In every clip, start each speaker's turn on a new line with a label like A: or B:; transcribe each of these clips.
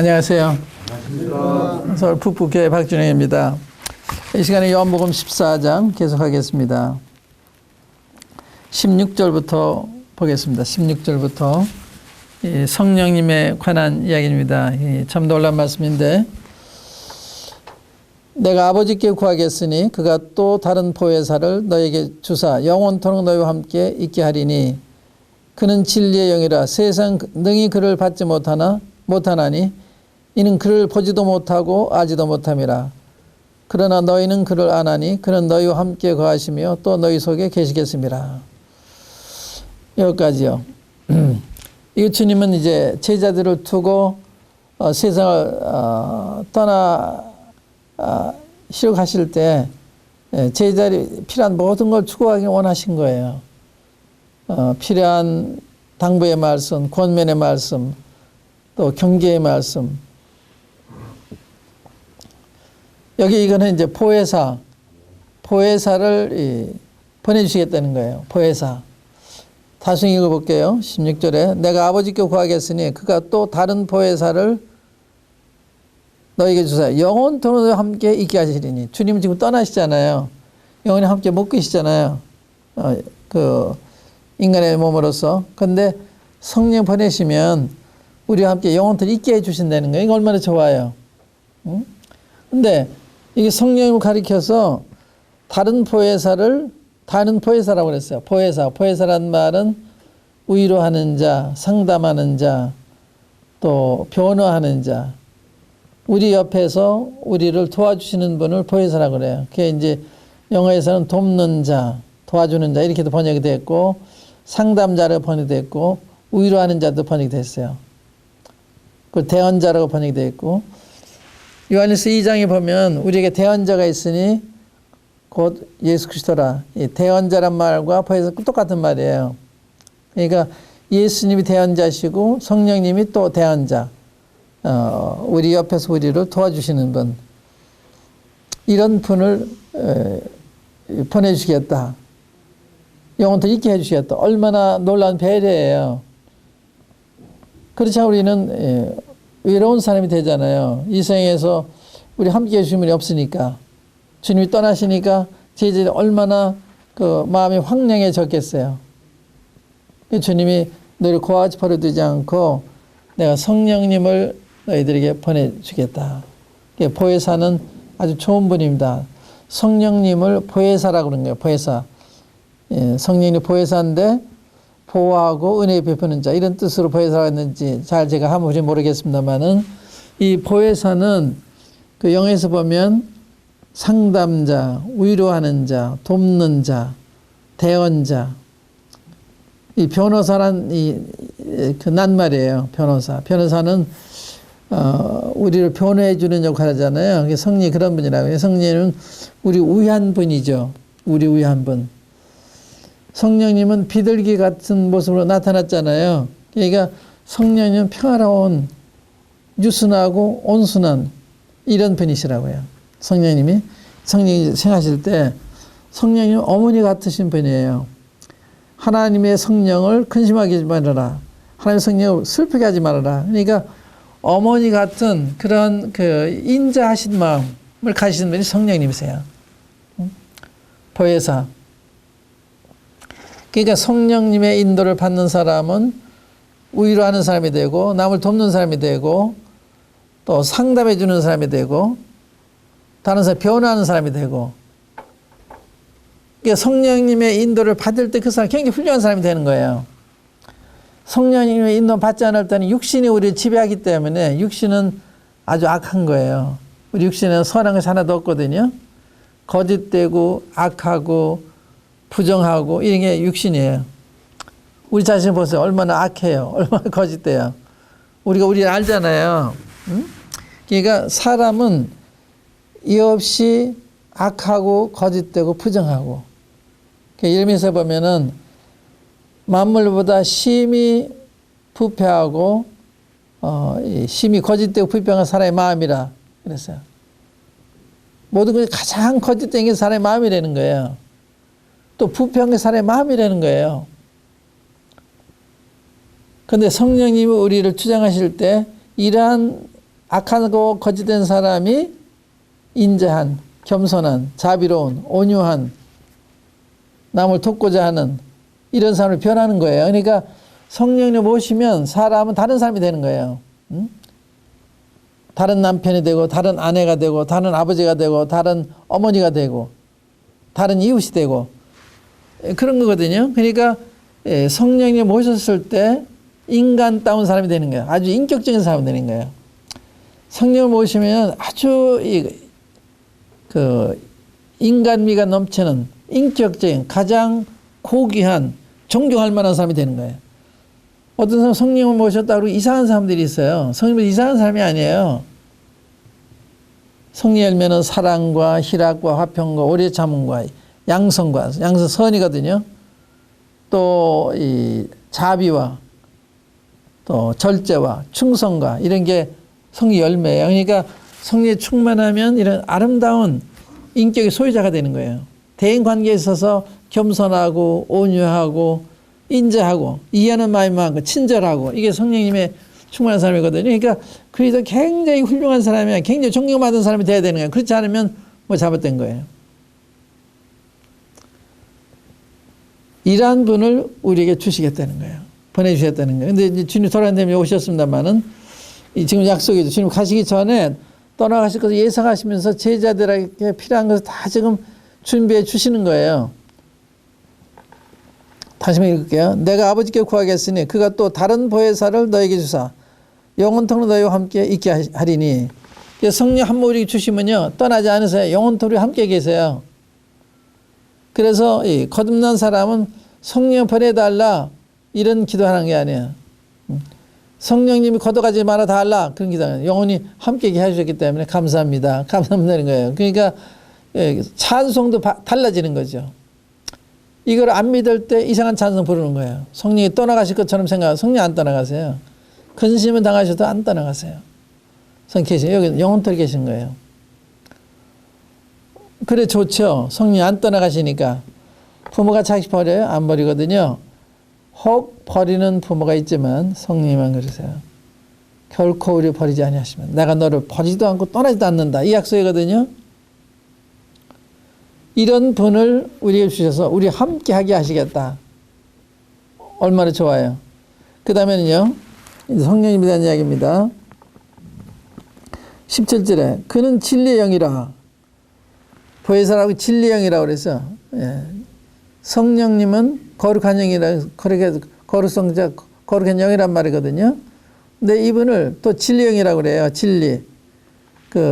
A: 안녕하세요. 서울 북부교회 박준영입니다. 이 시간에 요한복음 14장 계속하겠습니다. 16절부터 보겠습니다. 16절부터 성령님에 관한 이야기입니다. 참 놀라운 말씀인데, 내가 아버지께 구하겠으니 그가 또 다른 보혜사를 너에게 주사 영원토록 너희와 함께 있게 하리니 그는 진리의 영이라. 세상 능히 그를 받지 못하나니 이는 그를 보지도 못하고 알지도 못함이라. 그러나 너희는 그를 아나니 그는 너희와 함께 거하시며 또 너희 속에 계시겠습니다. 여기까지요. 이 주님은 이제 제자들을 두고 세상을 떠나시려고 때 제자들이 필요한 모든 걸 추구하기 원하신 거예요. 필요한 당부의 말씀, 권면의 말씀, 또 경계의 말씀. 여기 이거는 이제 보혜사를 보내주시겠다는 거예요. 보혜사. 다시 읽어볼게요. 16절에 내가 아버지께 구하겠으니 그가 또 다른 보혜사를 너에게 주사 영원토록 함께 있게 하시리니. 주님은 지금 떠나시잖아요. 영원히 함께 못 계시잖아요. 인간의 몸으로서. 근데 성령 보내시면 우리와 함께 영원토록 있게 해주신다는 거예요. 이거 얼마나 좋아요. 응? 근데 이게 성령을 가리켜서 다른 보혜사라고 그랬어요. 보혜사란 말은 위로하는 자, 상담하는 자, 또 변호하는 자, 우리 옆에서 우리를 도와주시는 분을 보혜사라고 그래요. 그게 이제 영어에서는 돕는 자, 도와주는 자 이렇게도 번역이 됐고, 상담자로 번역이 됐고, 위로하는 자도 번역이 됐어요. 그 대언자라고 번역이 됐고, 요한일서 2장에 보면 우리에게 대언자가 있으니 곧 예수 그리스도라. 이 대언자란 말과 보혜사 똑같은 말이에요. 그러니까 예수님이 대언자시고 성령님이 또 대언자. 우리 옆에서 우리를 도와주시는 분. 이런 분을 보내주시겠다. 영원토록 있게 해주시겠다. 얼마나 놀라운 배려예요. 그렇지 않으면 우리는 외로운 사람이 되잖아요. 이 생에서 우리 함께 해주신 분이 없으니까. 주님이 떠나시니까 제자들이 얼마나 마음이 황량해졌겠어요. 주님이 너희를 고아지 버려두지 않고 내가 성령님을 너희들에게 보내주겠다. 보혜사는 아주 좋은 분입니다. 성령님을 보혜사라고 그러는 거예요. 보혜사. 성령이 보혜사인데 보호하고 은혜 베푸는 자, 이런 뜻으로 보혜사가 있는지 잘 제가 한번 모르겠습니다만은, 이 보혜사는 그 영에서 보면 상담자, 위로하는 자, 돕는 자, 대언자. 이 변호사란 그 낱말이에요. 변호사는 우리를 변호해 주는 역할을 하잖아요. 성령이 그런 분이라고요. 성령은 우리 위한 분이죠. 우리 위한 분. 성령님은 비둘기 같은 모습으로 나타났잖아요. 그러니까 성령님은 평화로운, 유순하고 온순한 이런 분이시라고요. 성령님이 생하실 때 성령님은 어머니 같으신 분이에요. 하나님의 성령을 근심하게 하지 말아라. 하나님의 성령을 슬프게 하지 말아라. 그러니까 어머니 같은 그런 인자하신 마음을 가지신 분이 성령님이세요. 보혜사. 그러니까 성령님의 인도를 받는 사람은 위로하는 사람이 되고, 남을 돕는 사람이 되고, 또 상담해 주는 사람이 되고, 다른 사람 변호하는 사람이 되고. 그러니까 성령님의 인도를 받을 때 그 사람 굉장히 훌륭한 사람이 되는 거예요. 성령님의 인도 받지 않을 때는 육신이 우리를 지배하기 때문에 육신은 아주 악한 거예요. 우리 육신에는 선한 것이 하나도 없거든요. 거짓되고 악하고 부정하고 이런 게 육신이에요. 우리 자신 보세요. 얼마나 악해요. 얼마나 거짓돼요. 우리가 우리를 알잖아요. 응? 그러니까 사람은 이 없이 악하고 거짓되고 부정하고. 예레미야서 보면은 만물보다 심히 부패하고 심히 거짓되고 부패한 사람의 마음이라 그랬어요. 모든 것이 가장 거짓된 게 사람의 마음이라는 거예요. 또 부패한 게 사람의 마음이라는 거예요. 그런데 성령님이 우리를 주장하실 때 이러한 악하고 거짓된 사람이 인자한, 겸손한, 자비로운, 온유한, 남을 돕고자 하는 이런 사람을 변하는 거예요. 그러니까 성령님 모시면 사람은 다른 사람이 되는 거예요. 응? 다른 남편이 되고, 다른 아내가 되고, 다른 아버지가 되고, 다른 어머니가 되고, 다른 이웃이 되고, 그런 거거든요. 그러니까 성령님 모셨을 때 인간다운 사람이 되는 거예요. 아주 인격적인 사람이 되는 거예요. 성령을 모시면 아주 인간미가 넘치는 인격적인 가장 고귀한 존경할 만한 사람이 되는 거예요. 어떤 사람 성령을 모셨다고 이상한 사람들이 있어요. 성령은 이상한 사람이 아니에요. 성령 열매는 사랑과 희락과 화평과 오래 참음과 양성 선이거든요. 또 이 자비와 또 절제와 충성과 이런 게 성령 열매예요. 그러니까 성령에 충만하면 이런 아름다운 인격의 소유자가 되는 거예요. 대인 관계에 있어서 겸손하고 온유하고 인자하고 이해하는 마음이 많고 친절하고 이게 성령님의 충만한 사람이거든요. 그러니까 그래서 굉장히 훌륭한 사람이야. 굉장히 존경받은 사람이 돼야 되는 거예요. 그렇지 않으면 뭐 잘못된 거예요. 이러한 분을 우리에게 주시겠다는 거예요. 보내주셨다는 거예요. 근데 이제 주님 돌아다니며 오셨습니다만은 지금 약속이죠. 주님 가시기 전에 떠나가실 것을 예상하시면서 제자들에게 필요한 것을 다 지금 준비해 주시는 거예요. 다시 한번 읽을게요. 내가 아버지께 구하겠으니 그가 또 다른 보혜사를 너에게 주사 영원토록 너희와 함께 있게 하리니. 성령 한 모리 주시면요 떠나지 않으세요. 영원토록 함께 계세요. 그래서 이 거듭난 사람은 성령 보내달라 이런 기도하는 게 아니에요. 성령님이 걷어가지 말아 달라 그런 기도는 영원히 함께 해주셨기 때문에 감사합니다. 감사합니다는 거예요. 그러니까 찬송도 달라지는 거죠. 이걸 안 믿을 때 이상한 찬송 부르는 거예요. 성령이 떠나가실 것처럼 생각하고 성령 안 떠나가세요. 근심은 당하셔도 안 떠나가세요. 성령 계세요. 여기 영원토록 계신 거예요. 그래 좋죠. 성령 안 떠나가시니까. 부모가 자식 버려요? 안 버리거든요. 혹 버리는 부모가 있지만 성령님만 그러세요. 결코 우리 버리지 아니하시면 내가 너를 버리지도 않고 떠나지도 않는다. 이 약속이거든요. 이런 분을 우리에게 주셔서 우리 함께 하게 하시겠다. 얼마나 좋아요. 그 다음에는요. 성령님에 대한 이야기입니다. 17절에 그는 진리의 영이라. 보혜사라고 진리의 영이라고 그래서 성령님은 거룩한 영이라 거룩성자 거룩한 영이란 말이거든요. 근데 이분을 또 진리의 영이라고 그래요. 진리.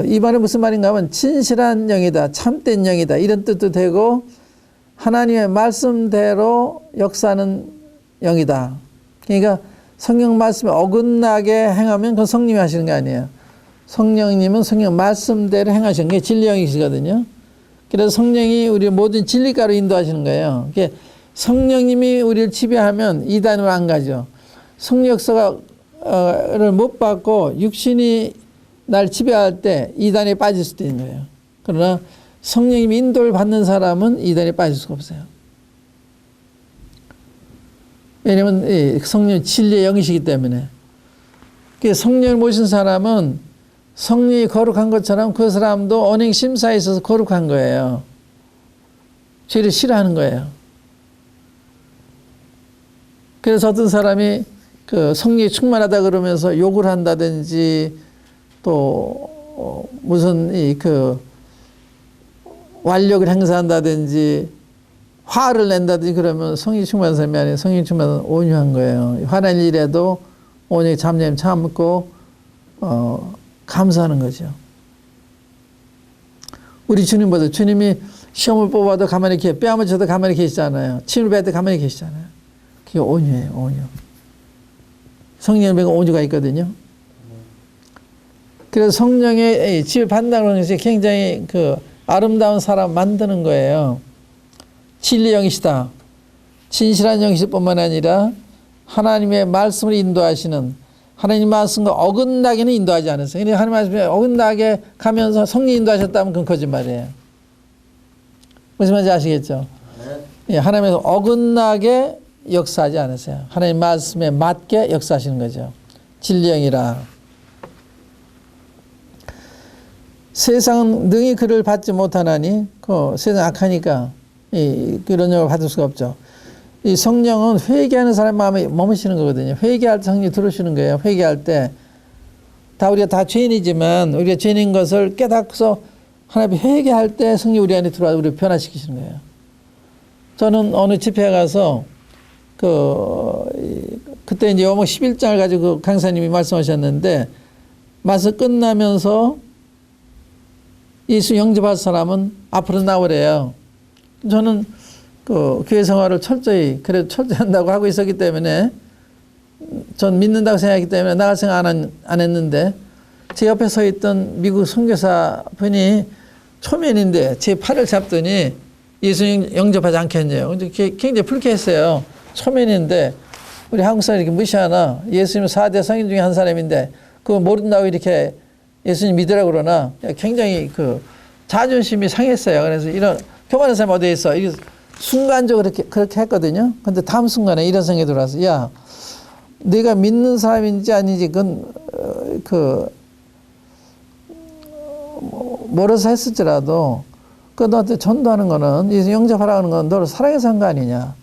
A: 이 말은 무슨 말인가 하면 진실한 영이다. 참된 영이다. 이런 뜻도 되고 하나님의 말씀대로 역사하는 영이다. 그러니까 성령 말씀에 어긋나게 행하면 그건 성령이 하시는 게 아니에요. 성령님은 성령 말씀대로 행하시는 게 진리 영이시거든요. 그래서 성령이 우리 모든 진리가로 인도하시는 거예요. 성령님이 우리를 지배하면 이단으로 안 가죠. 성령 역사를 못 받고 육신이 날 지배할 때 이단에 빠질 수도 있는 거예요. 그러나 성령님이 인도를 받는 사람은 이단에 빠질 수가 없어요. 왜냐하면 성령 진리의 영이시기 때문에. 성령을 모신 사람은 성령이 거룩한 것처럼 그 사람도 언행 심사에 있어서 거룩한 거예요. 죄를 싫어하는 거예요. 그래서 어떤 사람이 성령이 충만하다 그러면서 욕을 한다든지 또 무슨 완력을 행사한다든지 화를 낸다든지 그러면 성령이 충만한 사람이 아니에요. 성령이 충만한 온유한 거예요. 화난 일에도 온유하게 잠잠히 참고 감사하는 거죠. 우리 주님보다 주님이 시험을 뽑아도 가만히 뺨을 쳐도 가만히 계시잖아요. 침을 뱉을 때 가만히 계시잖아요. 그게 온유예요. 온유. 성령의 온유가 있거든요. 그래서 성령의 집을 받는다는 것이 굉장히 아름다운 사람 만드는 거예요. 진리 영이시다. 진실한 영이실 뿐만 아니라 하나님의 말씀을 인도하시는 하나님 말씀과 어긋나게는 인도하지 않으세요. 그러니까 하나님 말씀에 어긋나게 가면서 성령 인도하셨다면 그건 거짓말이에요. 무슨 말인지 아시겠죠? 네. 하나님에서 어긋나게 역사하지 않으세요. 하나님 말씀에 맞게 역사하시는 거죠. 진리 영이라. 세상은 능히 그를 받지 못하나니 그 세상 악하니까 그런 영을 받을 수가 없죠. 이 성령은 회개하는 사람 마음에 머무시는 거거든요. 회개할 때 성령이 들어오시는 거예요. 회개할 때 우리가 다 죄인이지만 우리가 죄인인 것을 깨닫고서 하나님 회개할 때 성령이 우리 안에 들어와 우리를 변화시키시는 거예요. 저는 어느 집회에 가서 그때 이제 요목 11장을 가지고 강사님이 말씀하셨는데 말씀 끝나면서 예수 영접할 사람은 앞으로 나오래요. 저는 교회 생활을 철저히 한다고 하고 있었기 때문에 전 믿는다고 생각했기 때문에 나갈 생각 안 했는데 제 옆에 서 있던 미국 선교사 분이 초면인데 제 팔을 잡더니 예수 영접하지 않겠냐요. 굉장히 불쾌했어요. 초면인데 우리 한국 사람이 이렇게 무시하나? 예수님 4대 성인 중에 한 사람인데 그거 모른다고 이렇게 예수님 믿으라고 그러나? 굉장히 자존심이 상했어요. 그래서 이런 교만한 사람이 어디에 있어? 순간적으로 그렇게 했거든요. 근데 다음 순간에 이런 생각이 들어와서 야, 네가 믿는 사람인지 아닌지 그건 멀어서 했을지라도 너한테 전도하는 거는 예수 영접하라는 건 너를 사랑해서 한 거 아니냐.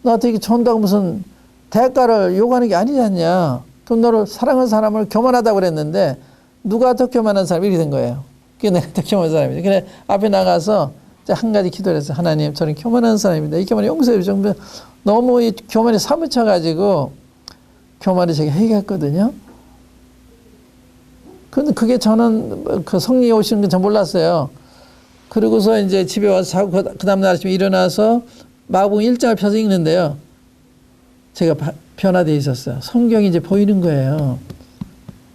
A: 너한테 이렇게 전도하고 무슨 대가를 요구하는 게 아니지 않냐. 그럼 너를 사랑하는 사람을 교만하다고 그랬는데 누가 더 교만한 사람이 이렇게 된 거예요. 그게 내가 더 교만한 사람이지. 그래 앞에 나가서 한 가지 기도를 했어요. 하나님, 저는 교만한 사람입니다. 이 교만이 용서해 주시고 너무 이 교만에 사무쳐가지고 교만을 제가 해결했거든요. 근데 그게 저는 성령이 오시는 건 전 몰랐어요. 그러고서 이제 집에 와서 자고 그 다음날 아침에 일어나서 마가복음 1장을 펴서 읽는데요. 제가 변화되어 있었어요. 성경이 이제 보이는 거예요.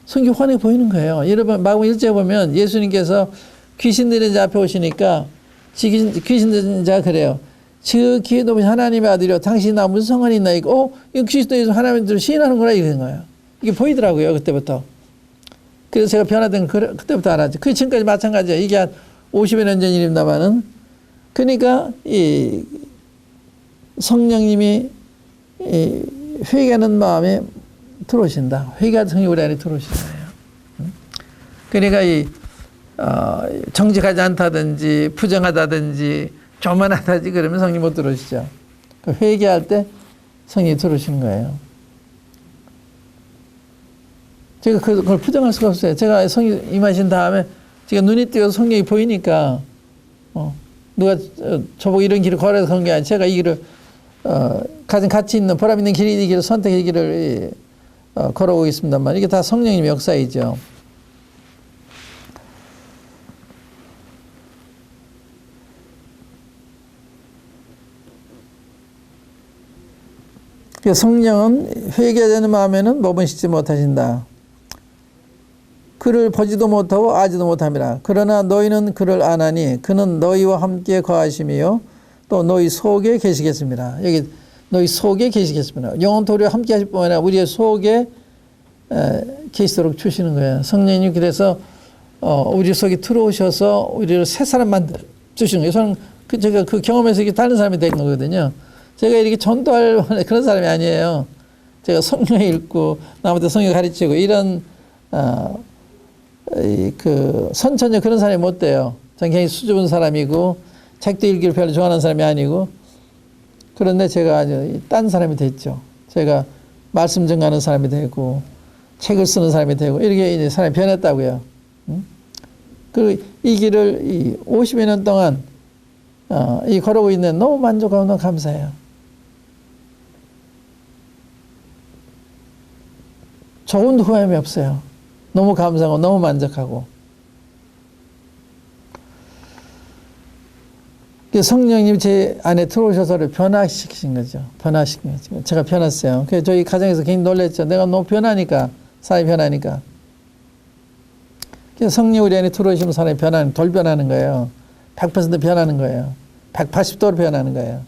A: 성경 환하게 보이는 거예요. 여러분 마가복음 1장에 보면 예수님께서 귀신 들린 자 앞에 오시니까 귀신 들린 자가 그래요. 저 기회 높은 하나님의 아들이여 당신이 나 무슨 상관이 있나 이거 이거 그리스도에서 하나님을 시인하는구나 이런 거예요. 이게 보이더라고요. 그때부터. 그래서 제가 변화된 그때부터 알았죠. 그 지금까지 마찬가지예요. 이게 한 50여 년 전 일입니다만은 그러니까 이 성령님이 회개하는 마음에 들어오신다. 회개하는 성령이 우리 안에 들어오시는 거예요. 그러니까 정직하지 않다든지 부정하다든지 교만하다든지 그러면 성령이 못 들어오시죠. 회개할 때 성령이 들어오시는 거예요. 제가 그걸 부정할 수가 없어요. 제가 성령 임하신 다음에 제가 눈이 뜨여서 성령이 보이니까 누가 저보고 이런 길을 걸어서 그런 게 아니라 제가 이 길을 가장 가치 있는 보람 있는 길이 이 길을 선택의 길을 걸어오고 있습니다만 이게 다 성령님의 역사이죠. 성령은 회개되는 마음에는 몸은 씻지 못하신다. 그를 보지도 못하고 아지도 못함이라. 그러나 너희는 그를 아나니 그는 너희와 함께 거하심이요 또 너희 속에 계시겠습니다. 여기 너희 속에 계시겠습니다. 영원토 우리와 함께 하실 뿐만 아니라 우리의 속에 계시도록 주시는 거예요. 성령님 그래서 우리 속에 들어오셔서 우리를 새 사람 만들어 주시는 거예요. 저는 제가 그 경험에서 이렇게 다른 사람이 된 거거든요. 제가 이렇게 전도할 그런 사람이 아니에요. 제가 성경 읽고 남한테 성경 가르치고 이런 선천적 그런 사람이 못 돼요. 저는 굉장히 수줍은 사람이고 책도 읽기를 별로 좋아하는 사람이 아니고 그런데 제가 아주 딴 사람이 됐죠. 제가 말씀 전가하는 사람이 되고 책을 쓰는 사람이 되고 이렇게 이제 사람이 변했다고요. 그 이 길을 50여 년 동안 걸어오고 있는 너무 만족하고 너무 감사해요. 조금도 후회함이 없어요. 너무 감사하고 너무 만족하고. 성령님이 제 안에 들어오셔서 저를 변화시키신 거죠. 변화시킨 거죠. 제가 변했어요. 그래서 저희 가정에서 굉장히 놀랐죠. 내가 너무 변하니까, 사람이 변하니까. 그래서 성령 우리 안에 들어오시면 사람이 돌 변하는 거예요. 100% 변하는 거예요. 180도로 변하는 거예요.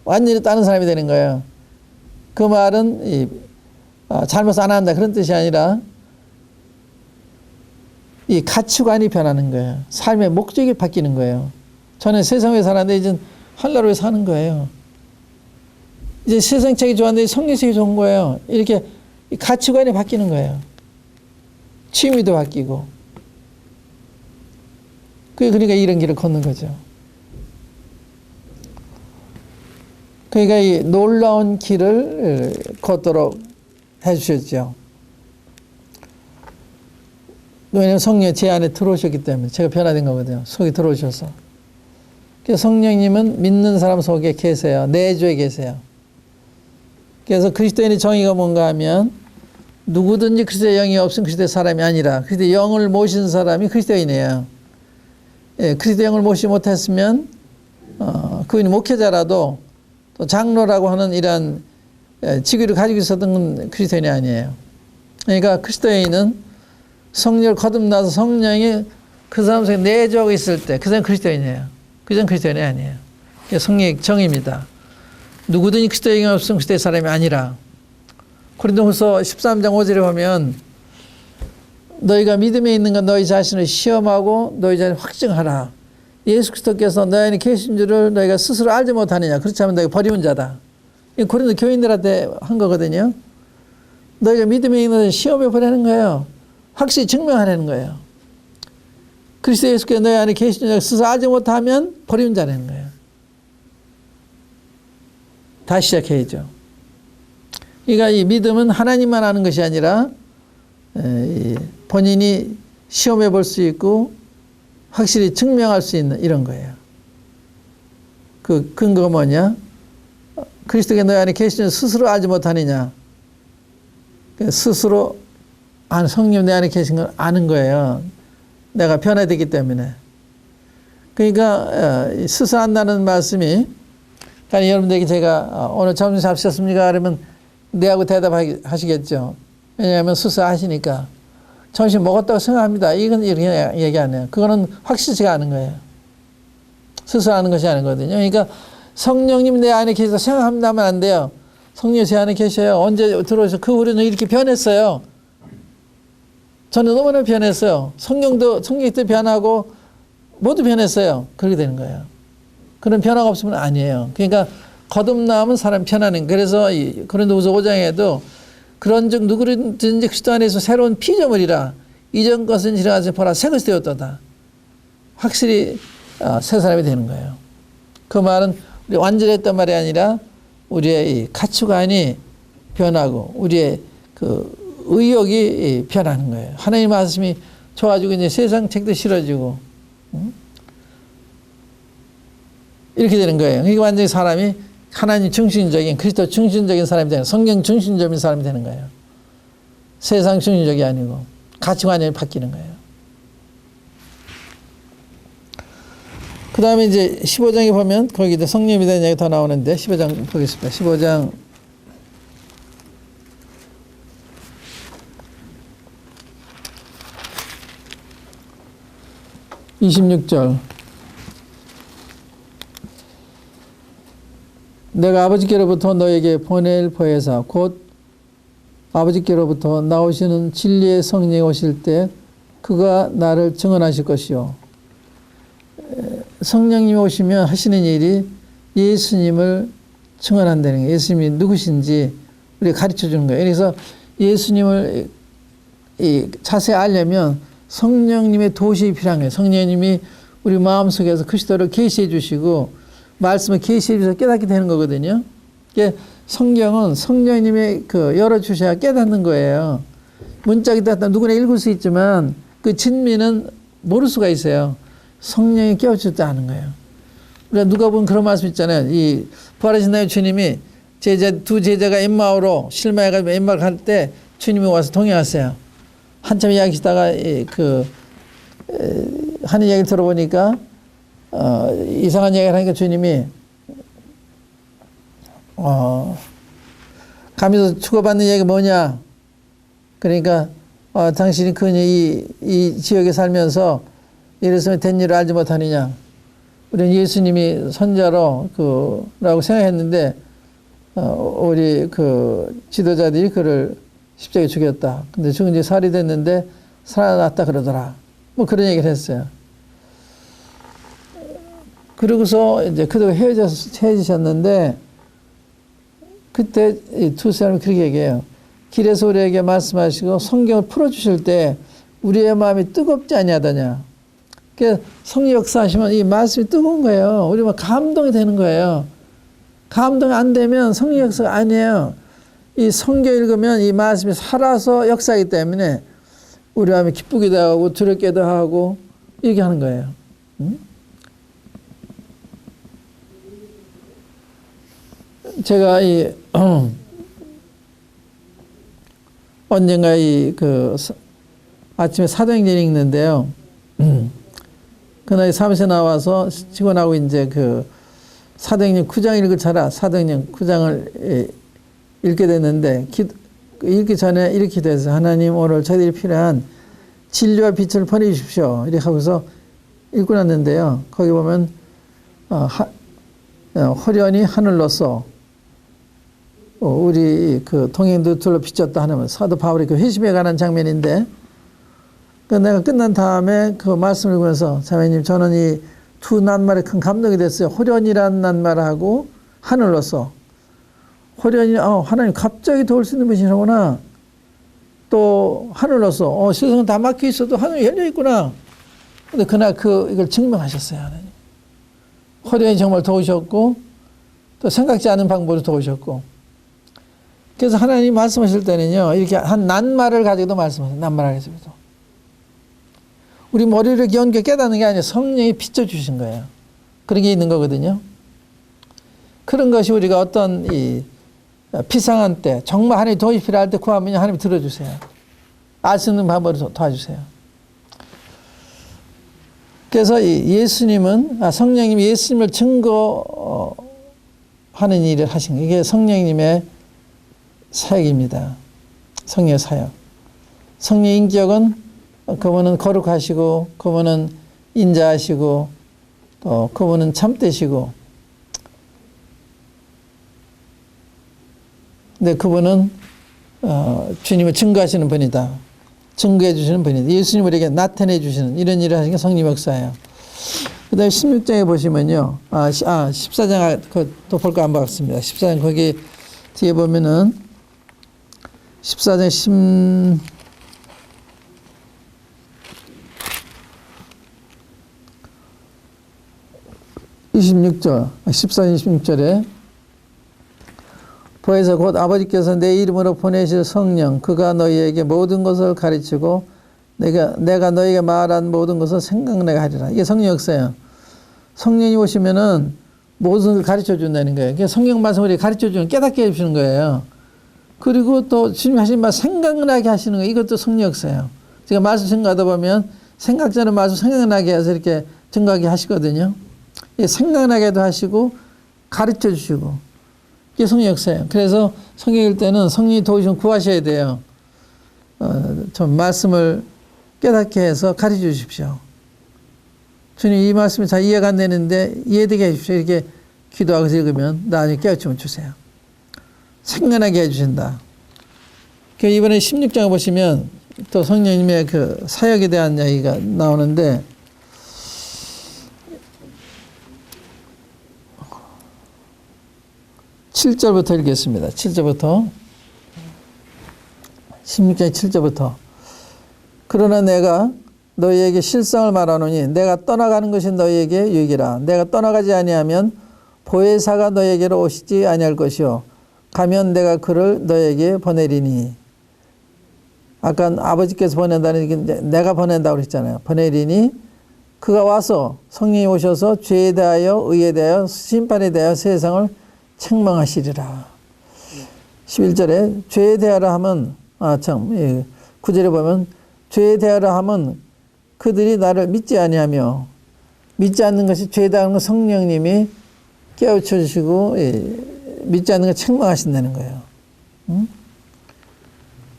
A: 완전히 다른 사람이 되는 거예요. 그 말은 잘못 안 한다 그런 뜻이 아니라 이 가치관이 변하는 거예요. 삶의 목적이 바뀌는 거예요. 저는 세상에 살았는데 이제 하늘나라에 사는 거예요. 이제 세상 책이 좋았는데 성경 책이 좋은 거예요. 이렇게 가치관이 바뀌는 거예요. 취미도 바뀌고 그러니까 이런 길을 걷는 거죠. 그러니까 이 놀라운 길을 걷도록 해주셨죠. 왜냐하면 성령이 제 안에 들어오셨기 때문에 제가 변화된 거거든요. 속에 들어오셔서. 그래서 성령님은 믿는 사람 속에 계세요. 내주에 계세요. 그래서 그리스도인의 정의가 뭔가 하면 누구든지 그리스도의 영이 없으면 그리스도의 사람이 아니라 그리스도의 영을 모신 사람이 그리스도인이에요. 예, 그리스도의 영을 모시지 못했으면 그분이 목회자라도 또 장로라고 하는 이러한 직위를 가지고 있었던 건 그리스도인이 아니에요. 그러니까 그리스도인은 성령을 거듭나서 성령이 그 사람 속에 내주하고 있을 때 그 사람이 그리스도인이에요. 그 사람은 그리스도인이 아니에요. 그게 성령의 정의입니다. 누구든지 그리스도의 영이 없으면 그리스도의 사람이 아니라. 고린도후서 13장 5절에 보면 너희가 믿음에 있는 건 너희 자신을 시험하고 너희 자신을 확증하라. 예수 그리스도께서 너희 안에 계신 줄을 너희가 스스로 알지 못하느냐. 그렇지 않으면 너희가 버리는 자다. 이 고린도 교인들한테 한 거거든요. 너희가 믿음에 있는 것을 시험해 보라는 거예요. 확실히 증명하라는 거예요. 그리스도 예수께서 너희 안에 계신 줄을 스스로 알지 못하면 버리는 자라는 거예요. 다시 시작해야죠. 그러니까 이 믿음은 하나님만 아는 것이 아니라 본인이 시험해 볼 수 있고 확실히 증명할 수 있는 이런 거예요. 그 근거가 뭐냐? 그리스도가 너희 안에 계시는 스스로 알지 못하느냐? 스스로 성령 내 안에 계신 걸 아는 거예요. 내가 변화되기 때문에. 그러니까 스스로 안다는 말씀이 그러니까 여러분들에게 제가 오늘 점심 잡수셨습니까? 그러면 네하고 대답하시겠죠. 왜냐하면 스스로 아시니까. 점심 먹었다고 생각합니다. 이건 이렇게 얘기 안 해요. 그거는 확실치가 않은 거예요. 스스로 아는 것이 아니거든요. 그러니까 성령님 내 안에 계셔서 생각합니다 하면 안 돼요. 성령 제 안에 계셔요. 언제 들어오셔서 그 우리는 이렇게 변했어요. 저는 너무나 변했어요. 성령이 때 변하고 모두 변했어요. 그렇게 되는 거예요. 그런 변화가 없으면 아니에요. 그러니까 거듭나면 사람 변하는. 그래서 고린도후서 5장에도 그런즉 누구든지 그리스도 안에서 새로운 피조물이라 이전 것은 지나가서 보라 새 것이 되었도다. 확실히 새 사람이 되는 거예요. 그 말은 우리 완전했단 말이 아니라 우리의 이 가치관이 변하고 우리의 그 의욕이 변하는 거예요. 하나님 말씀이 좋아지고 이제 세상 책도 싫어지고 이렇게 되는 거예요. 그러니까 완전히 사람이 하나님 중심적인 그리스도 중심적인 사람이 되는 성경 중심적인 사람이 되는 거예요. 세상 중심적이 아니고 가치관이 바뀌는 거예요. 그 다음에 이제 15장에 보면 거기도 성령에 대한 얘기 더 나오는데 15장 보겠습니다. 15장 26절 내가 아버지께로부터 너에게 보낼 보혜사 곧 아버지께로부터 나오시는 진리의 성령이 오실 때 그가 나를 증언하실 것이요. 성령님이 오시면 하시는 일이 예수님을 증언한다는 거예요. 예수님이 누구신지 우리가 가르쳐 주는 거예요. 그래서 예수님을 자세히 알려면 성령님의 도식이 필요한 거예요. 성령님이 우리 마음속에서 그리스도를 계시해 주시고 말씀을 계시해 주셔서 깨닫게 되는 거거든요. 성경은 성령님이 열어주셔야 깨닫는 거예요. 문짝이 닫다 누구나 읽을 수 있지만 그 진미는 모를 수가 있어요. 성령이 깨워주지 않은 거예요. 우리가 누가 보면 그런 말씀 있잖아요. 이 부활하신 날 주님이 두 제자가 엠마오로 실마해가지고 엠마오 갈 때 주님이 와서 동행하세요. 한참 이야기하다가 하는 이야기를 들어보니까 이상한 이야기를 하니까 주님이 가면서 추구받는 얘기가 뭐냐? 그러니까 당신이 이 지역에 살면서 이랬으면 된 일을 알지 못하느냐? 우리는 예수님이 선자로 라고 생각했는데 우리 지도자들이 그를 십자가에 죽였다. 근데 죽은 지 살이 됐는데 살아났다 그러더라. 뭐 그런 얘기를 했어요. 그러고서 이제 그들과 헤어지셨는데 그때 이 두 사람이 그렇게 얘기해요. 길에서 우리에게 말씀하시고 성경을 풀어주실 때 우리의 마음이 뜨겁지 아니하더냐. 성령 역사하시면 이 말씀이 뜨거운 거예요. 우리 막 감동이 되는 거예요. 감동이 안 되면 성령 역사가 아니에요. 이 성경 읽으면 이 말씀이 살아서 역사이기 때문에 우리 마음이 기쁘기도 하고 두렵기도 하고 이렇게 하는 거예요. 응? 제가 언젠가 아침에 사도행전 읽는데요. 그날 사무실에 나와서 직원하고 이제 사도행전 9장 읽을 차라 사도행전 9장을 읽게 됐는데 읽기 전에 이렇게 돼서 하나님 오늘 저희들이 필요한 진리와 빛을 보내주십시오. 이렇게 하고서 읽고 났는데요. 거기 보면 호련히 하늘로서 우리 동행도 둘로 비쳤다 하면 사도 바울이 회심에 관한 장면인데 내가 끝난 다음에 그 말씀을 읽으면서 자매님 저는 이 두 낱말에 큰 감동이 됐어요. 호련이라는 낱말하고 하늘로서 호련이 하나님 갑자기 도울 수 있는 분이시구나. 또 하늘로서 세상은 다 막혀 있어도 하늘이 열려 있구나. 근데 그날 이걸 증명하셨어요. 하나님. 호련히 정말 도우셨고 또 생각지 않은 방법으로 도우셨고 그래서 하나님 말씀하실 때는요 이렇게 한 낱말을 가지고도 말씀하세요. 낱말을 가지고도. 우리 머리를 연결 깨닫는 게 아니라 성령이 비춰주신 거예요. 그런 게 있는 거거든요. 그런 것이 우리가 어떤 비상한 때 정말 하나님 도움이 필요할 때 구하면 하나님이 들어주세요. 알 수 있는 방법으로 도와주세요. 그래서 예수님은 성령님이 예수님을 증거하는 일을 하신 거예요. 이게 성령님의 사역입니다. 성령의 사역. 성령의 인격은 그분은 거룩하시고 그분은 인자하시고 또 그분은 참되시고 근데 그분은 주님을 증거하시는 분이다. 증거해 주시는 분이다. 예수님 우리에게 나타내 주시는 이런 일을 하시는 게 성령 역사예요. 그 다음에 16장에 보시면요. 14장 또 볼 거 안 봤습니다. 14장 거기 뒤에 보면은 14장 14장 26절에 보혜사 곧 아버지께서 내 이름으로 보내실 성령 그가 너희에게 모든 것을 가르치고 내가 너희에게 말한 모든 것을 생각나게 하리라. 이게 성령 역사예요. 성령이 오시면은 모든 걸 가르쳐 준다는 거예요. 그러니까 성령 말씀을 우리 가르쳐 주는 깨닫게 해주시는 거예요. 그리고 또 주님 하신 말 생각나게 하시는 거예요. 이것도 성령 역사예요. 제가 말씀 증거하다 보면 생각자는 말씀 생각나게 해서 이렇게 증거하게 하시거든요. 생각나게도 하시고 가르쳐 주시고 이게 성령 역사예요. 그래서 성경일 때는 성령이 도우시면 구하셔야 돼요. 좀 말씀을 깨닫게 해서 가르쳐 주십시오. 주님 이 말씀이 잘 이해가 안 되는데 이해되게 해주십시오. 이렇게 기도하고 읽으면 나중에 깨우침을 주세요. 생각나게 해주신다. 이번에 16장을 보시면 또 성령님의 사역에 대한 이야기가 나오는데 7절부터 읽겠습니다. 7절부터 16장 7절부터 그러나 내가 너희에게 실상을 말하노니 내가 떠나가는 것이 너희에게 유익이라. 내가 떠나가지 아니하면 보혜사가 너희에게로 오시지 아니할 것이요 가면 내가 그를 너희에게 보내리니. 아까 아버지께서 보낸다는 게 내가 보낸다고 그랬잖아요. 보내리니 그가 와서 성령이 오셔서 죄에 대하여 의에 대하여 심판에 대하여 세상을 책망하시리라. 11절에 죄에 대하라 하면 9절에 보면 죄에 대하라 하면 그들이 나를 믿지 아니하며 믿지 않는 것이 죄다는 건 성령님이 깨우쳐 주시고 믿지 않는 걸 책망하신다는 거예요. 응?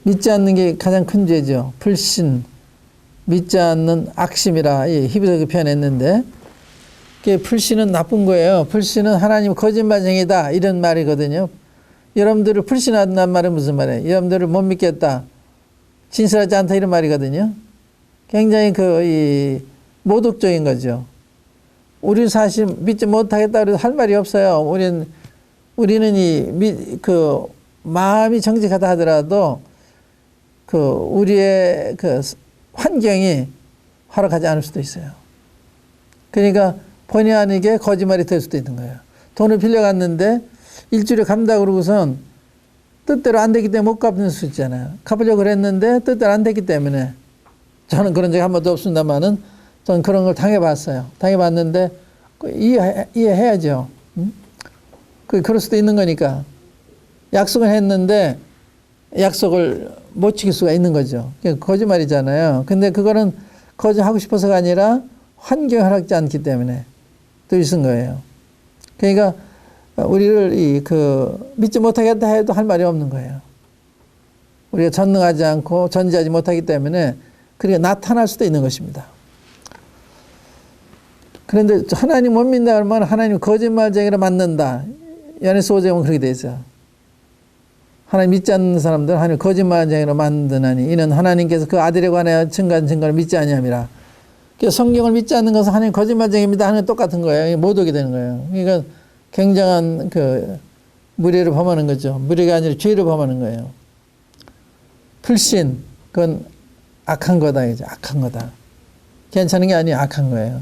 A: 믿지 않는 게 가장 큰 죄죠. 불신, 믿지 않는 악심이라 히브리서 표현했는데 불신은 나쁜 거예요. 불신은 하나님 거짓말쟁이다 이런 말이거든요. 여러분들을 불신한다는 말은 무슨 말이에요? 여러분들을 못 믿겠다, 진실하지 않다 이런 말이거든요. 굉장히 모독적인 거죠. 우리 사실 믿지 못하겠다 그래도 할 말이 없어요. 우리는 마음이 정직하다 하더라도 우리의 환경이 허락하지 않을 수도 있어요. 그러니까 본의 아니게 거짓말이 될 수도 있는 거예요. 돈을 빌려갔는데 일주일에 갚는다 그러고선 뜻대로 안 되기 때문에 못 갚는 수 있잖아요. 갚으려고 그랬는데 뜻대로 안 됐기 때문에. 저는 그런 적이 한 번도 없습니다만은 저는 그런 걸 당해봤어요. 당해봤는데 이해해야죠. 그럴 수도 있는 거니까. 약속을 했는데 약속을 못 지킬 수가 있는 거죠. 거짓말이잖아요. 근데 그거는 거짓하고 싶어서가 아니라 환경이 허락지 않기 때문에 또 있은 거예요. 그러니까 우리를 믿지 못하겠다 해도 할 말이 없는 거예요. 우리가 전능하지 않고 전지하지 못하기 때문에 그게 나타날 수도 있는 것입니다. 그런데 하나님 못 믿는다 그러면 하나님 거짓말쟁이로 만든다. 요한일서 5장에 그렇게 돼 있어요. 하나님 믿지 않는 사람들 하나님 거짓말쟁이로 만드나니 이는 하나님께서 그 아들에 관하여 증거한 증거를 믿지 아니함이라. 그래서 성경을 믿지 않는 것은 하나님 거짓말쟁이입니다 하는 게 똑같은 거예요. 못 오게 되는 거예요. 그러니까 굉장한 무례를 범하는 거죠. 무례가 아니라 죄를 범하는 거예요. 불신, 그건 악한 거다, 이제 악한 거다. 괜찮은 게 아니에요. 악한 거예요.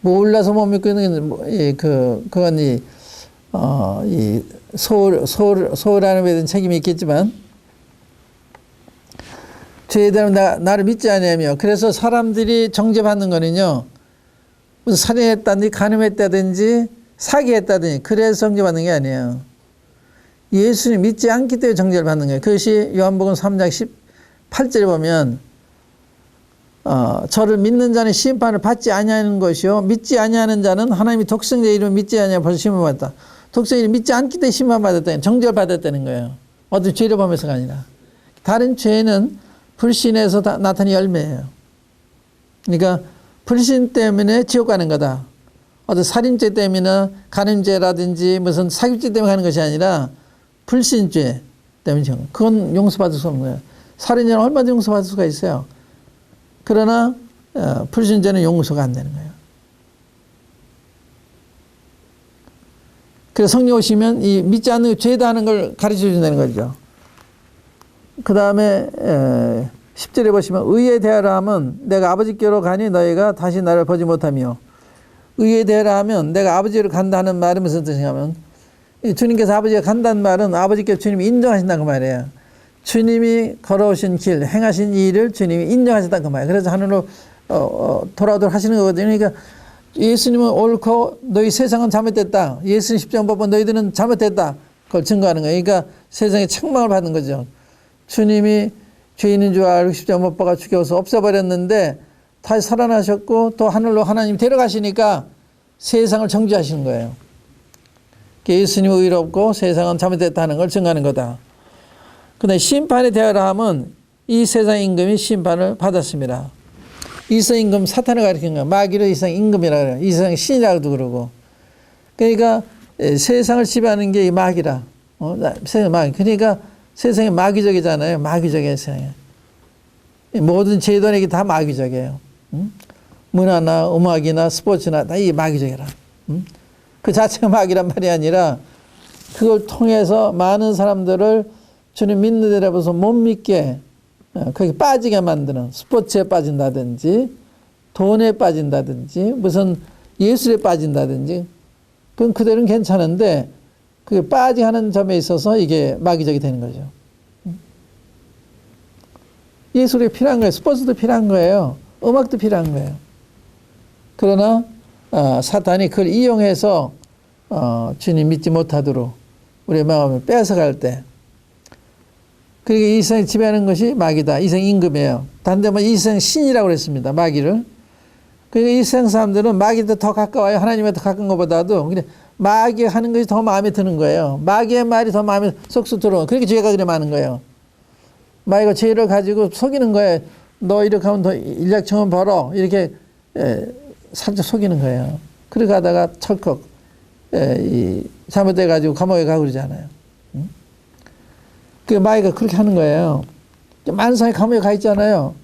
A: 몰라서 못 믿고 있는 그건 소홀하는 데 대한 책임이 있겠지만, 죄에 대한 나를 믿지 않으며, 그래서 사람들이 정죄받는 거는요, 무슨 살인했다든지, 간음했다든지, 사기했다든지, 그래서 정죄받는 게 아니에요. 예수님 믿지 않기 때문에 정죄를 받는 거예요. 그것이 요한복음 3장 18절에 보면, 저를 믿는 자는 심판을 받지 아니하는 것이요, 믿지 아니하는 자는 하나님이 독생자 이름을 믿지 아니하여 벌써 심판받았다. 독생자 이름 믿지 않기 때문에 심판받았다는, 정죄를 받았다는 거예요. 어떤 죄를 범해서가 아니라. 다른 죄는 불신에서 나타난 열매예요. 그러니까 불신 때문에 지옥 가는 거다. 어떤 살인죄 때문이나 간음죄라든지 무슨 사기죄 때문에 가는 것이 아니라 불신죄 때문에 그건 용서받을 수 없는 거예요. 살인죄는 얼마든지 용서받을 수가 있어요. 그러나 불신죄는 용서가 안 되는 거예요. 그래서 성령 오시면 이 믿지 않는 죄다 하는 걸 가르쳐 준다는 거죠. 그 다음에 10절에 보시면 의에 대하라 하면 내가 아버지께로 가니 너희가 다시 나를 보지 못하며, 의에 대하라 하면 내가 아버지로 간다는 말은 무슨 뜻이냐면, 주님께서 아버지가 간다는 말은 아버지께서 주님이 인정하신다는 그 말이에요. 주님이 걸어오신 길, 행하신 일을 주님이 인정하셨다는 그 말이에요. 그래서 하늘로 돌아오도록 하시는 거거든요. 그러니까 예수님은 옳고 너희 세상은 잘못됐다. 예수님 십자가 못 본 너희들은 잘못됐다. 그걸 증거하는 거예요. 그러니까 세상에 책망을 받는 거죠. 주님이 죄인인 줄 알고 십자가 못 박아 죽여서 없애버렸는데 다시 살아나셨고 또 하늘로 하나님 데려가시니까 세상을 정죄하시는 거예요. 예수님은 의롭고 세상은 잘못됐다 는 걸 증거하는 거다. 그런데 심판에 대하라 하면 이 세상 임금이 심판을 받았습니다. 이 세상 임금 사탄을 가리키는 거예요. 마귀를 이 세상 임금이라고 그래요. 이 세상 신이라고도 그러고. 그러니까 세상을 지배하는 게 이 마귀라. 세상 마귀. 그러니까 세상이 마귀적이잖아요. 마귀적이에요, 세상에. 모든 제도력이 다 마귀적이에요. 문화나 음악이나 스포츠나 다 이 마귀적이라. 그 자체가 마귀란 말이 아니라 그걸 통해서 많은 사람들을 주님 믿는 데로 해서 못 믿게, 거기 빠지게 만드는, 스포츠에 빠진다든지 돈에 빠진다든지 무슨 예술에 빠진다든지, 그건 그대로는 괜찮은데 그게 빠지게 하는 점에 있어서 이게 마귀적이 되는 거죠. 예술이 필요한 거예요. 스포츠도 필요한 거예요. 음악도 필요한 거예요. 그러나 사탄이 그걸 이용해서 주님 믿지 못하도록 우리의 마음을 뺏어갈 때, 그러니까 이 세상을 지배하는 것이 마귀다. 이 세상 임금이에요. 단대만 이 세상 신이라고 그랬습니다. 마귀를. 그러니까 이 세상 사람들은 마귀한테 더 가까워요. 하나님한테 가까운 것보다도. 근데 마귀 하는 것이 더 마음에 드는 거예요. 마귀의 말이 더 마음에 쏙쏙 들어오고. 그러니까 죄가 그래 많은 거예요. 마귀가 죄를 가지고 속이는 거예요. 너 이렇게 하면 더 일약천원 벌어. 이렇게 살짝 속이는 거예요. 그렇게 하다가 철컥 잘못돼가지고 감옥에 가고 그러잖아요. 그 마귀가 그렇게 하는 거예요. 많은 사람이 감옥에 가 있잖아요.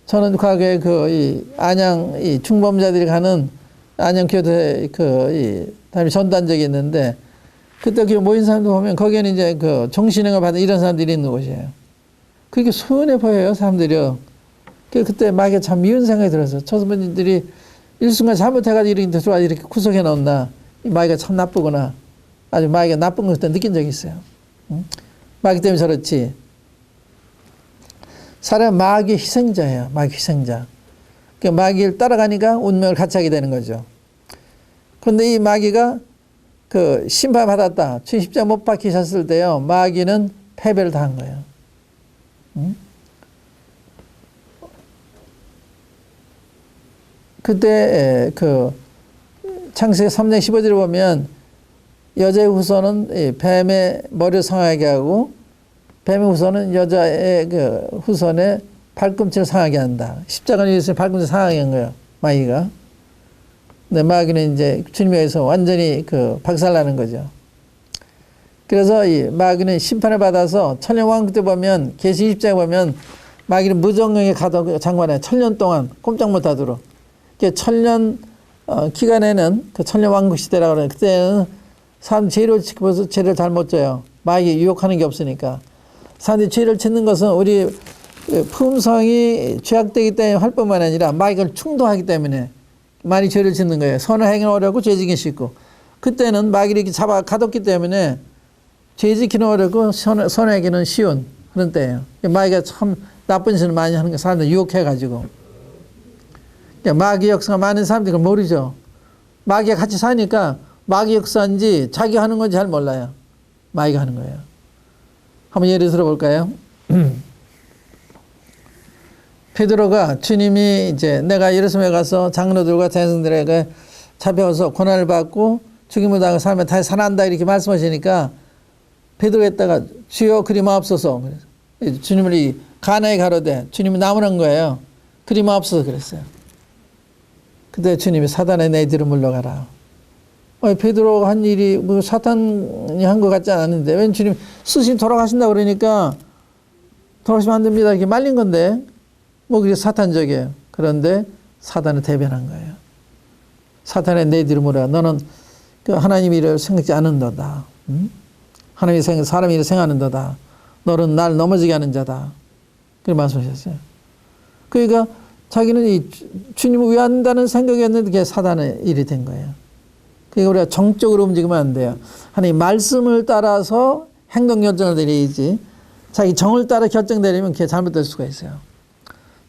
A: 저는 과거에 안양 중범자들이 가는 안양 교대 전단 적이 있는데, 그때 그 모인 사람들 보면 거기에는 이제 정신행을 받은 이런 사람들이 있는 곳이에요. 그게 소연해 보여요, 사람들이요. 그때 마귀가 참 미운 생각이 들었어요. 저 선배님들이 일순간 잘못해가지고 이렇게 들어와 이렇게 구석에 넣었나. 이 마귀가 참 나쁘구나. 아주 마귀가 나쁜 것을 느낀 적이 있어요. 응? 마귀 때문에 저렇지. 사람은 마귀의 희생자예요. 마귀 희생자. 그러니까 마귀를 따라가니까 운명을 같이 하게 되는 거죠. 그런데 이 마귀가 그 심판받았다. 주님 십자가 못 박히셨을 때요. 마귀는 패배를 당한 거예요. 응? 그때 그 창세기 3장 15절을 보면 여자의 후손은 뱀의 머리를 상하게 하고 뱀의 후손은 여자의 그 후손의 발꿈치를 상하게 한다. 십자가를 위해서 발꿈치를 상하게 한 거예요. 마귀가. 근데 마귀는 이제 주님에 의해서 완전히 그 박살나는 거죠. 그래서 이 마귀는 심판을 받아서 천년왕국 때 보면 계시 20장에 보면 마귀는 무정령에 가도 장관에 천년 동안 꼼짝 못하도록. 천년 기간에는 그 천년왕국 시대라고 그래요. 그때는 사람 죄를 지키면서 죄를 잘 못 져요. 마귀 유혹하는 게 없으니까. 사람들이 죄를 짓는 것은 우리 품성이 죄악되기 때문에 할 뿐만 아니라 마귀가 충동하기 때문에 많이 죄를 짓는 거예요. 선을 행하기 어렵고 죄 지키기 쉽고. 그때는 마귀를 이렇게 잡아 가뒀기 때문에 죄 지키는 어렵고 선하기는 쉬운 그런 때예요. 마귀가 참 나쁜 짓을 많이 하는 거 사람들 유혹해가지고. 마귀 역사가 많은 사람들이 그걸 모르죠. 마귀가 같이 사니까 마귀 역사인지 자기 하는 건지 잘 몰라요. 마귀가 하는 거예요. 한번 예를 들어볼까요? 베드로가 주님이 이제 내가 예루살렘에 가서 장로들과 대성들에게 잡혀서 고난을 받고 죽임을 당한 사람이 다시 살아난다 이렇게 말씀하시니까 베드로가 했다가 주여 그리 마옵소서. 주님을 이 가나에 가로되 주님이 나무란 거예요. 그리 마옵소서 그랬어요. 그때 주님이 사단의 내 뒤로 물러가라. 베드로가 한 일이 뭐 사탄이 한 것 같지 않았는데 왠 주님 스스로 돌아가신다 그러니까 돌아가시면 안 됩니다 이렇게 말린 건데 뭐 그게 사탄적이에요. 그런데 사단을 대변한 거예요. 사탄의 내 뒤로 물러가. 너는 그 하나님 일을 생각지 않는도다. 하나님이 사람 일을 생각하는도다. 너는 날 넘어지게 하는 자다. 그렇게 말씀하셨어요. 그러니까 자기는 이 주님을 위한다는 생각이었는데 그게 사단의 일이 된 거예요. 그러니까 우리가 정적으로 움직이면 안 돼요. 하나님 말씀을 따라서 행동 결정을 내려야지 자기 정을 따라 결정 내리면 그게 잘못될 수가 있어요.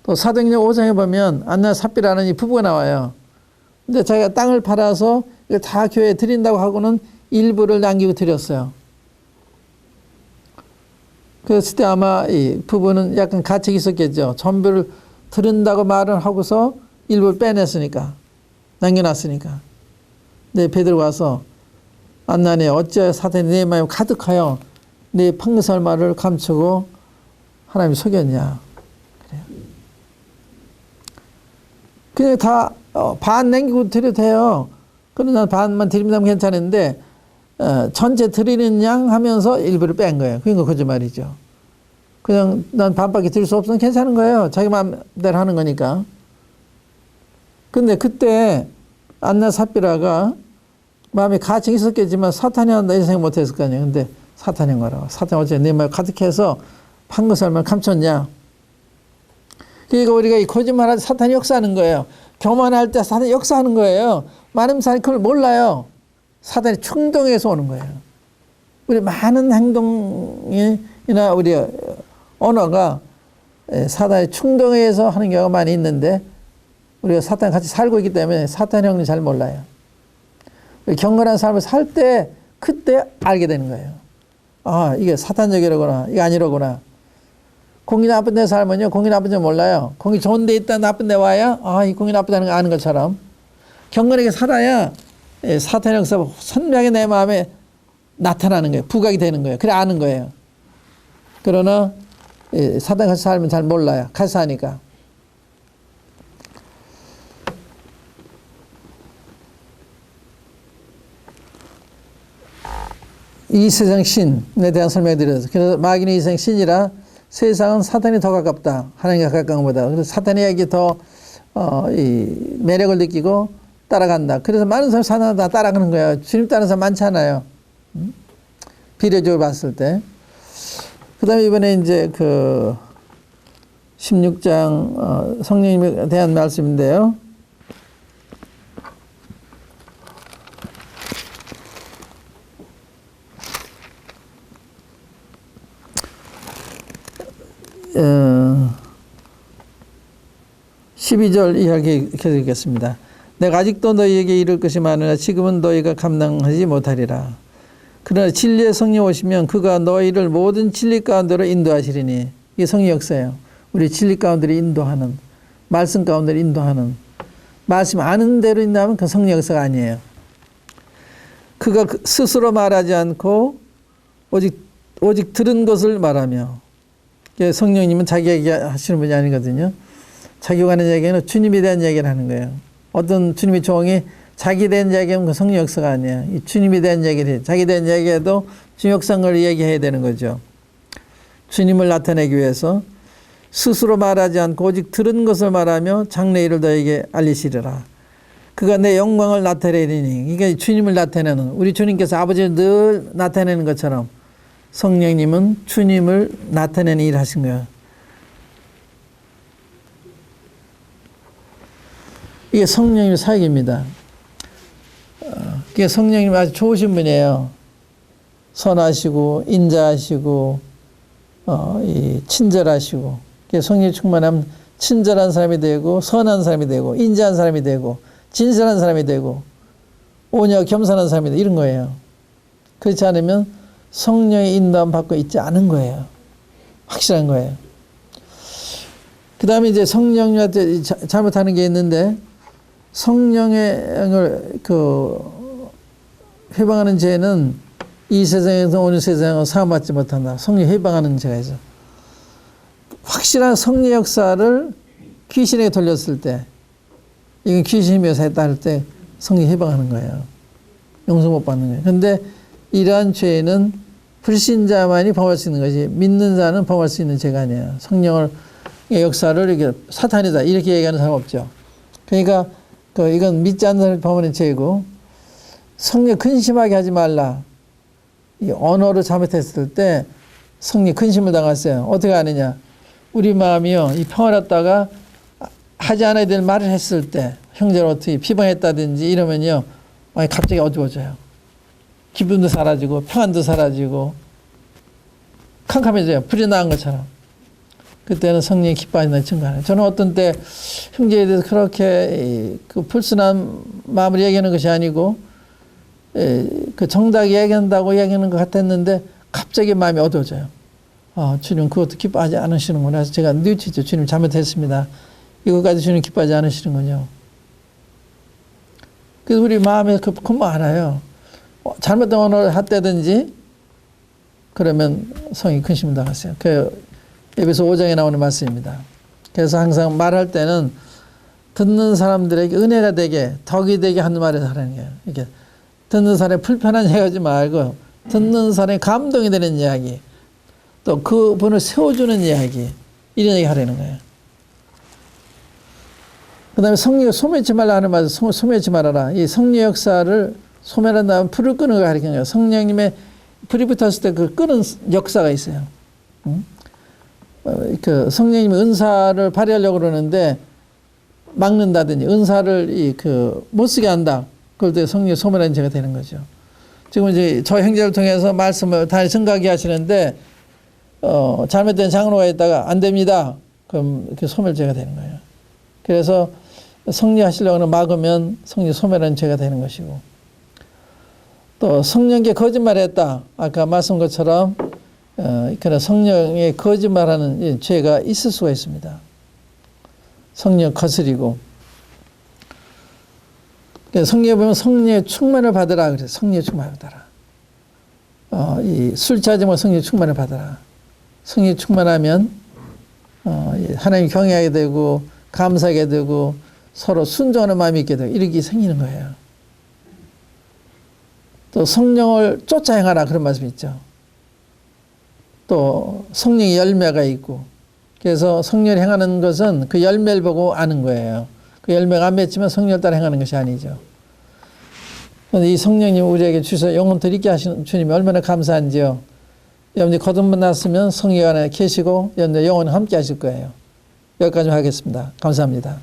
A: 또 사도행전 5장에 보면 안나 삽비라는 이 부부가 나와요. 근데 자기가 땅을 팔아서 이걸 다 교회에 드린다고 하고는 일부를 남기고 드렸어요. 그랬을 때 아마 이 부부는 약간 가책이 있었겠죠. 전부를 드린다고 말을 하고서 일부를 빼냈으니까, 남겨놨으니까. 근데 베드로가 와서 안나네 어찌하여 사탄이 내 마음에 가득하여 내 판결말을 감추고 하나님이 속였냐. 그래요. 그냥 다 반 남기고 드려도 돼요. 그러나 반만 드리면 괜찮은데 전체 드리는 양 하면서 일부를 뺀 거예요. 그러니까 거짓말이죠. 그냥 난 반밖에 드릴 수 없으면 괜찮은 거예요. 자기 마음대로 하는 거니까. 근데 그때 안나 삽비라가 마음에 가책이 있었겠지만 사탄이 한다 이 생각 못 했을 거 아니에요. 근데 사탄이 한 거라고. 사탄이 어째 내 마음에 가득해서 판 것을 얼마나 감췄냐. 그러니까 우리가 이 거짓말할 때 사탄이 역사하는 거예요. 교만할 때 사탄이 역사하는 거예요. 많은 사람이 그걸 몰라요. 사탄이 충동해서 오는 거예요. 우리 많은 행동이나 우리 언어가 사탄의 충동에 의해서 하는 경우가 많이 있는데 우리가 사탄과 같이 살고 있기 때문에 사탄의 형님 잘 몰라요. 경건한 삶을 살 때 그때 알게 되는 거예요. 아, 이게 사탄적이라구나. 이게 아니라구나. 공이 나쁜 데 살면요. 공이 나쁜 줄 몰라요. 공이 좋은 데 있다 나쁜 데 와야 아, 이 공이 나쁘다는 거 아는 것처럼 경건하게 살아야 사탄의 역사가 선명하게 내 마음에 나타나는 거예요. 부각이 되는 거예요. 그래 아는 거예요. 그러나 사탄 같이 살면 잘 몰라요. 같이 사니까. 이 세상 신에 대한 설명을 드렸어요. 그래서 마귀는 이 세상 신이라 세상은 사탄이 더 가깝다. 하나님과 가까운 것보다. 그래서 사탄에게 더 이 매력을 느끼고 따라간다. 그래서 많은 사람이 사탄을 다 따라가는 거예요. 주님 따르는 사람 많지 않아요. 비례적으로 봤을 때. 그 다음에 이번에 이제 그 16장 성령님에 대한 말씀인데요. 12절 이야기 계속 읽겠습니다. 내가 아직도 너희에게 이를 것이 많으나 지금은 너희가 감당하지 못하리라. 그러나 진리의 성령 오시면 그가 너희를 모든 진리 가운데로 인도하시리니. 이게 성령 역사예요. 우리 진리 가운데로 인도하는, 말씀 가운데로 인도하는, 말씀 아는 대로 인도하면 그 성령 역사가 아니에요. 그가 스스로 말하지 않고 오직 들은 것을 말하며. 성령님은 자기 얘기하시는 분이 아니거든요. 자기가 하는 얘기는 주님에 대한 얘기를 하는 거예요. 어떤 주님의 종이 자기에 대한 얘기하면 그 성령 역사가 아니에요. 이 주님에 대한 얘기를 해요. 자기에 대한 얘기해도 주님 역사를 얘기해야 되는 거죠. 주님을 나타내기 위해서 스스로 말하지 않고 오직 들은 것을 말하며 장래 일을 너에게 알리시리라. 그가 내 영광을 나타내리니. 이게 주님을 나타내는, 우리 주님께서 아버지를 늘 나타내는 것처럼 성령님은 주님을 나타내는 일을 하신 거예요. 이게 성령님의 사역입니다. 이게 성령님 아주 좋으신 분이에요. 선하시고 인자하시고 친절하시고. 성령이 충만하면 친절한 사람이 되고 선한 사람이 되고 인자한 사람이 되고 진실한 사람이 되고 오녀 겸손한 사람이 되고 이런 거예요. 그렇지 않으면 성령의 인도함 받고 있지 않은 거예요. 확실한 거예요. 그 다음에 이제 성령님한테 잘못하는 게 있는데, 성령을 회방하는 죄는 이 세상에서 오는 세상을 사함받지 못한다. 성령 회방하는 죄가 있어. 확실한 성령 역사를 귀신에게 돌렸을 때, 이건 귀신이 묘사했다 할 때 성령 회방하는 거예요. 용서 못 받는 거예요. 그런데 이러한 죄는 불신자만이 범할 수 있는 것이, 믿는 자는 범할 수 있는 죄가 아니에요. 성령의 역사를 이렇게 사탄이다 이렇게 얘기하는 사람 없죠. 그러니까 이건 믿지 않는 사람이 범하는 죄이고, 성령 근심하게 하지 말라. 이 언어를 잘못했을 때 성령 근심을 당했어요. 어떻게 하느냐? 우리 마음이요, 이 평화롭다가 하지 않아야 될 말을 했을 때, 형제를 어떻게 비방했다든지 이러면요, 갑자기 어두워져요. 기분도 사라지고 평안도 사라지고 캄캄해져요. 불이 나은 것처럼. 그때는 성령이 기뻐하는 증거하는. 저는 어떤 때 형제에 대해서 그렇게 불순한 마음을 얘기하는 것이 아니고 그 정답 얘기한다고 얘기하는 것 같았는데 갑자기 마음이 어두워져요. 주님 그것도 기뻐하지 않으시는구나. 그래서 제가 뉘우치죠. 주님 잘못했습니다. 이것까지 주님 기뻐하지 않으시는군요. 그래서 우리 마음에 금방 알아요. 잘못된 언어를 했다든지 그러면 성이 근심을 당했어요. 그 에베소 5장에 나오는 말씀입니다. 그래서 항상 말할 때는 듣는 사람들에게 은혜가 되게, 덕이 되게 하는 말을 하라는 거예요. 이렇게 듣는 사람이 불편한 얘기 하지 말고 듣는 사람이 감동이 되는 이야기, 또 그분을 세워주는 이야기, 이런 얘기 하라는 거예요. 그 다음에 성령을 소멸치 말라 하는 말, 소멸치 말아라. 이 성령 역사를 소멸한 다음 불을 끄는 걸 가리키는 거예요. 성령님의 불이 붙었을 때 그 끄는 역사가 있어요. 그 성령님이 은사를 발휘하려고 그러는데 막는다든지 은사를 못 쓰게 한다. 그럴 때 성령이 소멸한 죄가 되는 거죠. 지금 이제 저 형제를 통해서 말씀을 다 증거하게 하시는데 잘못된 장로가 있다가 안 됩니다. 그럼 그 소멸죄가 되는 거예요. 그래서 성령 하시려고 막으면 성령 소멸한 죄가 되는 것이고, 또 성령께 거짓말했다. 아까 말씀 것처럼 그런 성령의 거짓말하는 죄가 있을 수가 있습니다. 성령 거스리고. 성령에 보면 성령의 충만을 받으라 그래서 성령의 충만을 받아라. 이 술 취하지 말고 성령의 충만을 받아라. 성령의 충만하면 하나님 경외하게 되고 감사하게 되고 서로 순종하는 마음이 있게 되고 이렇게 생기는 거예요. 또 성령을 쫓아 행하라 그런 말씀이 있죠. 또 성령의 열매가 있고, 그래서 성령을 행하는 것은 그 열매를 보고 아는 거예요. 그 열매가 안 맺히면 성령을 따라 행하는 것이 아니죠. 그런데 이 성령님 우리에게 주셔서 영혼들 있게 하시는 주님이 얼마나 감사한지요. 여러분이 거듭 났으면 성령 안에 계시고 여러분들 영혼은 함께 하실 거예요. 여기까지 하겠습니다. 감사합니다.